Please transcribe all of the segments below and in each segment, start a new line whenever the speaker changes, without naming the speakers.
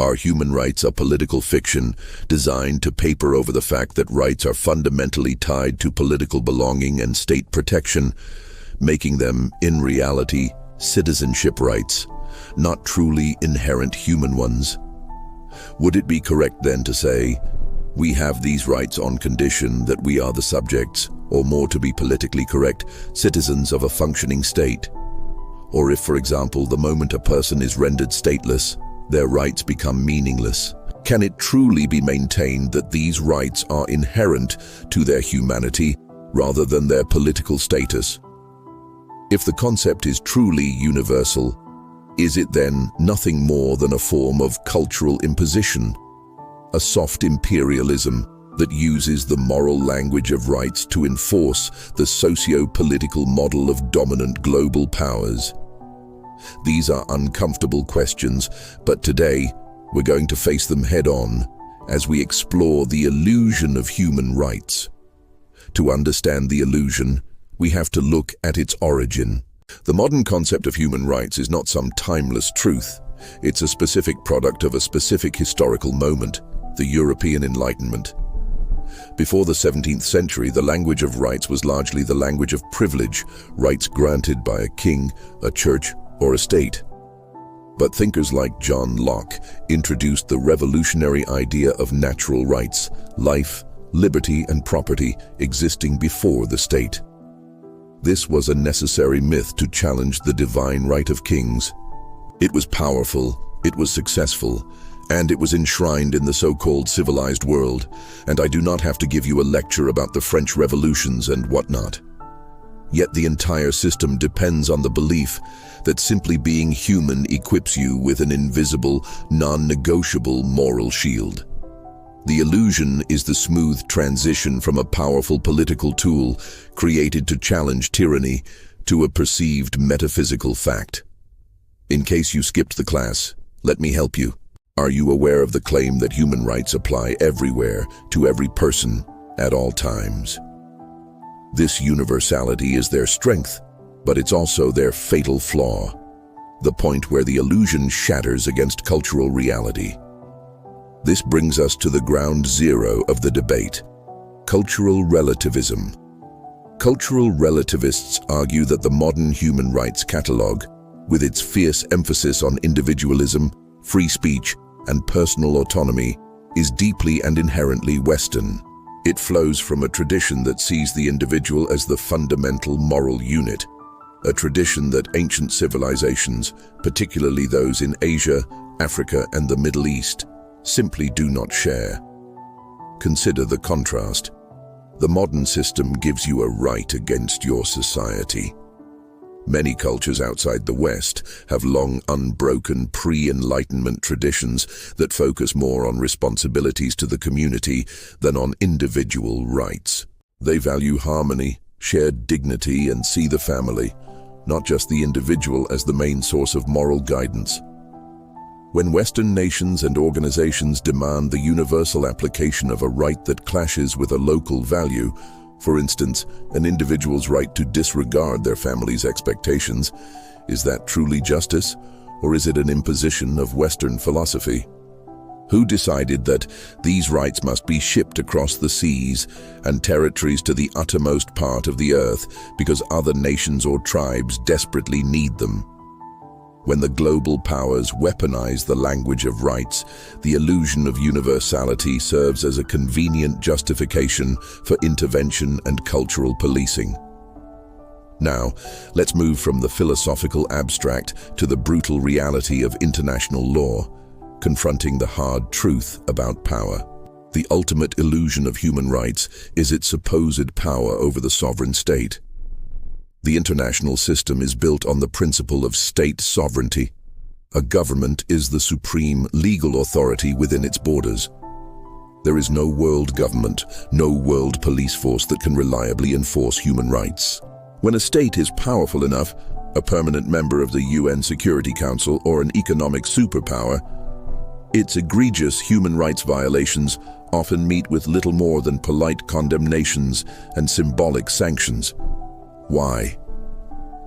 Are human rights a political fiction designed to paper over the fact that rights are fundamentally tied to political belonging and state protection, making them, in reality, citizenship rights, not truly inherent human ones? Would it be correct then to say, we have these rights on condition that we are the subjects, or more to be politically correct, citizens of a functioning state? Or if, for example, the moment a person is rendered stateless, their rights become meaningless, can it truly be maintained that these rights are inherent to their humanity rather than their political status? If the concept is truly universal, is it then nothing more than a form of cultural imposition, a soft imperialism that uses the moral language of rights to enforce the socio-political model of dominant global powers? These are uncomfortable questions, but today we're going to face them head-on as we explore the illusion of human rights. To understand the illusion, we have to look at its origin. The modern concept of human rights is not some timeless truth. It's a specific product of a specific historical moment, the European Enlightenment. Before the 17th century, the language of rights was largely the language of privilege, rights granted by a king, a church, or a state. But thinkers like John Locke introduced the revolutionary idea of natural rights, life, liberty, and property existing before the state. This was a necessary myth to challenge the divine right of kings. It was powerful, it was successful, and it was enshrined in the so-called civilized world, and I do not have to give you a lecture about the French revolutions and whatnot. Yet the entire system depends on the belief that simply being human equips you with an invisible, non-negotiable moral shield. The illusion is the smooth transition from a powerful political tool created to challenge tyranny to a perceived metaphysical fact. In case you skipped the class, let me help you. Are you aware of the claim that human rights apply everywhere, to every person, at all times? This universality is their strength, but it's also their fatal flaw, the point where the illusion shatters against cultural reality. This brings us to the ground zero of the debate: cultural relativism. Cultural relativists argue that the modern human rights catalog, with its fierce emphasis on individualism, free speech, and personal autonomy, is deeply and inherently Western. It flows from a tradition that sees the individual as the fundamental moral unit, a tradition that ancient civilizations, particularly those in Asia, Africa, and the Middle East, simply do not share. Consider the contrast. The modern system gives you a right against your society. Many cultures outside the West have long unbroken pre-Enlightenment traditions that focus more on responsibilities to the community than on individual rights. They value harmony, shared dignity, and see the family, not just the individual, as the main source of moral guidance. When Western nations and organizations demand the universal application of a right that clashes with a local value, for instance, an individual's right to disregard their family's expectations, is that truly justice, or is it an imposition of Western philosophy? Who decided that these rights must be shipped across the seas and territories to the uttermost part of the earth because other nations or tribes desperately need them? When the global powers weaponize the language of rights, the illusion of universality serves as a convenient justification for intervention and cultural policing. Now, let's move from the philosophical abstract to the brutal reality of international law, confronting the hard truth about power. The ultimate illusion of human rights is its supposed power over the sovereign state. The international system is built on the principle of state sovereignty. A government is the supreme legal authority within its borders. There is no world government, no world police force that can reliably enforce human rights. When a state is powerful enough, a permanent member of the UN Security Council or an economic superpower, its egregious human rights violations often meet with little more than polite condemnations and symbolic sanctions. Why?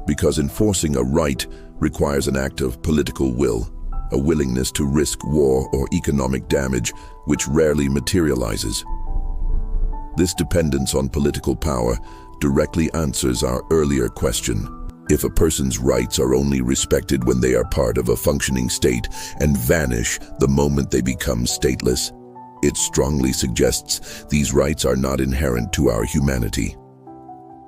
Because enforcing a right requires an act of political will. a willingness to risk war or economic damage which rarely materializes. This dependence on political power directly answers our earlier question. If a person's rights are only respected when they are part of a functioning state and vanish the moment they become stateless, it strongly suggests these rights are not inherent to our humanity.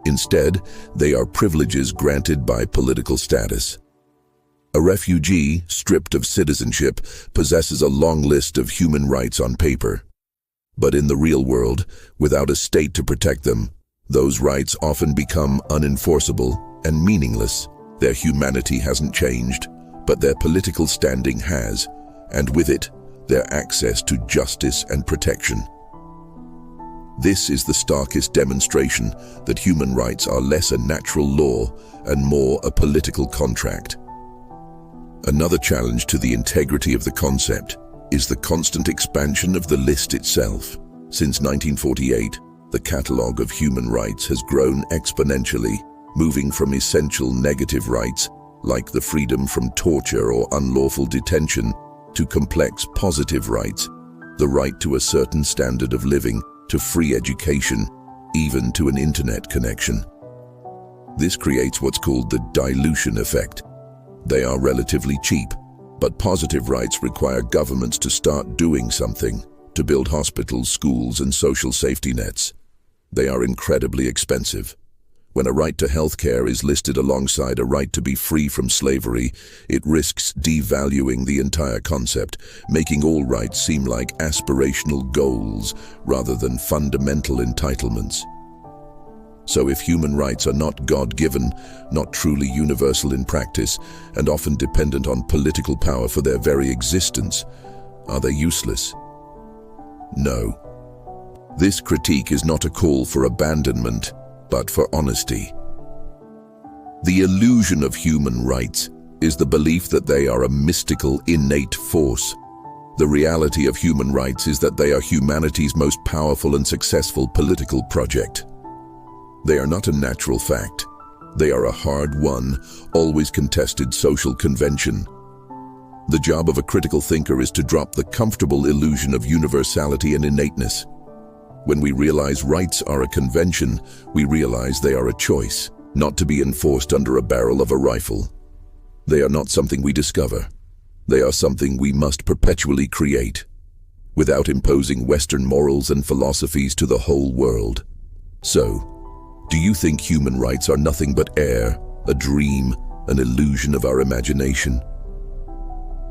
Instead, they are privileges granted by political status. A refugee, stripped of citizenship, possesses a long list of human rights on paper. But in the real world, without a state to protect them, those rights often become unenforceable and meaningless. Their humanity hasn't changed, but their political standing has, and with it, their access to justice and protection. This is the starkest demonstration that human rights are less a natural law and more a political contract. Another challenge to the integrity of the concept is the constant expansion of the list itself. Since 1948, the catalogue of human rights has grown exponentially, moving from essential negative rights, like the freedom from torture or unlawful detention, to complex positive rights, the right to a certain standard of living, to free education, even to an internet connection. This creates what's called the dilution effect. They are relatively cheap, but positive rights require governments to start doing something, to build hospitals, schools, and social safety nets. They are incredibly expensive. When a right to health care is listed alongside a right to be free from slavery, it risks devaluing the entire concept, making all rights seem like aspirational goals rather than fundamental entitlements. So if human rights are not God-given, not truly universal in practice, and often dependent on political power for their very existence, are they useless? No. This critique is not a call for abandonment, but for honesty. The illusion of human rights is the belief that they are a mystical, innate force. The reality of human rights is that they are humanity's most powerful and successful political project. They are not a natural fact. They are a hard-won, always contested social convention. The job of a critical thinker is to drop the comfortable illusion of universality and innateness. When we realize rights are a convention, we realize they are a choice, not to be enforced under a barrel of a rifle. They are not something we discover. They are something we must perpetually create, without imposing Western morals and philosophies to the whole world. So, do you think human rights are nothing but air, a dream, an illusion of our imagination?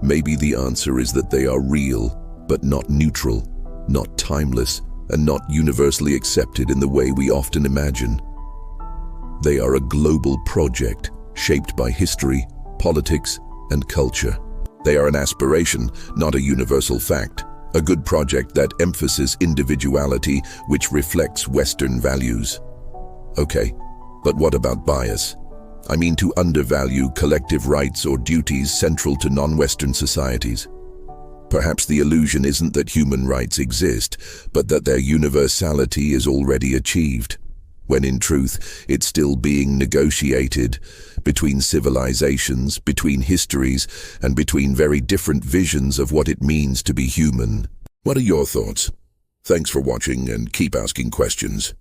Maybe the answer is that they are real, but not neutral, not timeless, and not universally accepted in the way we often imagine. They are a global project shaped by history, politics, and culture. They are an aspiration, not a universal fact, a good project that emphasizes individuality which reflects Western values. Okay, but what about bias? I mean to undervalue collective rights or duties central to non-Western societies. Perhaps the illusion isn't that human rights exist, but that their universality is already achieved, when in truth it's still being negotiated between civilizations, between histories, and between very different visions of what it means to be human. What are your thoughts? Thanks for watching and keep asking questions.